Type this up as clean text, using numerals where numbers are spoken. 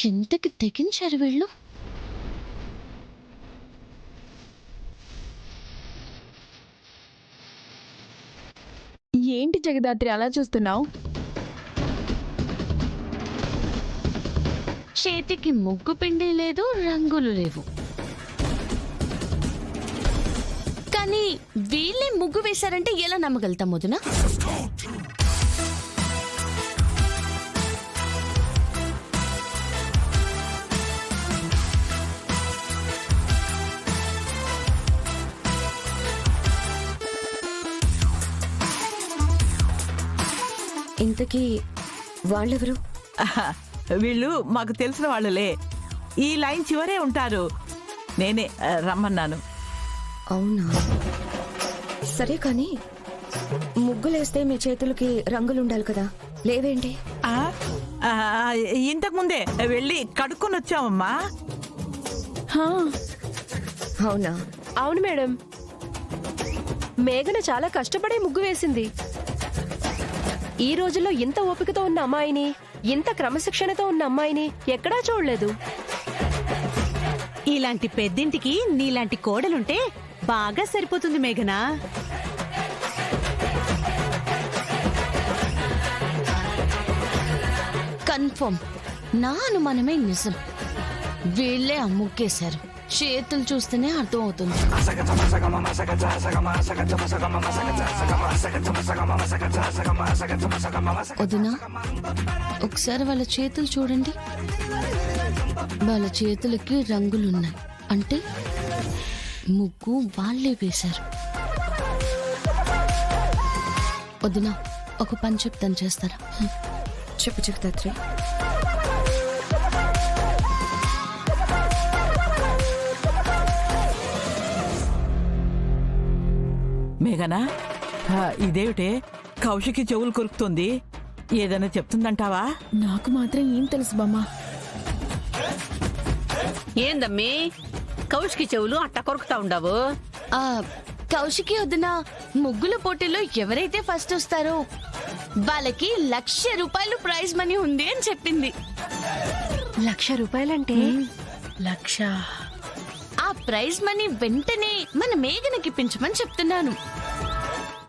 ఎంతకి తెగించారు వీళ్ళు. ఏంటి జగదాత్రి అలా చూస్తున్నావు? చేతికి ముగ్గు పిండి లేదు, రంగులు లేవు. కానీ వీళ్ళే ముగ్గు వేశారంటే ఎలా నమ్మగలుగుతాం వదినా? ఇంతకీ వాళ్ళెవరు? వీళ్ళు మాకు తెలిసిన వాళ్ళలే. ఈ లైన్ చివరే ఉంటారు. నేనే రమ్మన్నాను. అవునా, సరే కానీ ముగ్గులేస్తే మీ చేతులకి రంగులుండాలి కదా, లేవేంటి? ఇంతకు ముందే వెళ్ళి కడుక్కొని వచ్చామమ్మా. హా, అవునా? అవును మేడం, మేఘన చాలా కష్టపడి ముగ్గు వేసింది. ఈ రోజుల్లో ఇంత ఓపికతో ఉన్న అమ్మాయిని, ఇంత క్రమశిక్షణతో ఉన్న అమ్మాయిని ఎక్కడా చూడలేదు. ఇలాంటి పెద్దింటికి నీలాంటి కోడలుంటే బాగా సరిపోతుంది మేఘనా. కన్ఫర్మ్, నా అనుమానమే నిజం. వీళ్ళే ఆ ముగ్గేశారు. చేతులు చూస్తేనే అర్థం అవుతుంది. వదినా, ఒకసారి వాళ్ళ చేతులు చూడండి. వాళ్ళ చేతులకి రంగులున్నాయి అంటే ముగ్గు వాళ్ళే వేశారు. వదినా, ఒక పని చెప్తాను, చేస్తారా? చెప్పు జగదాత్రి. మేఘనా, ఇదేమిటే కౌశికి చెవులు కొరుకుతుంది? ఏదైనా చెప్తుందంటావా? నాకు మాత్రం ఏం తెలుసు బామ్మ. ఏందమ్మీ కౌష్కి చెవులు అట్ట కొరుకుతా ఉండవు? ఆ కౌశికి వదినా, ముగ్గుల పోటీలో ఎవరైతే ఫస్ట్ వస్తారో వాళ్ళకి 1,00,000 రూపాయలు ప్రైజ్ మనీ ఉంది అని చెప్పింది. 1,00,000 రూపాయలంటే 1,00,000? ఆ ప్రైజ్ మనీ వెంటనే మన మేఘనకి ఇప్పించమని చెప్తున్నాను.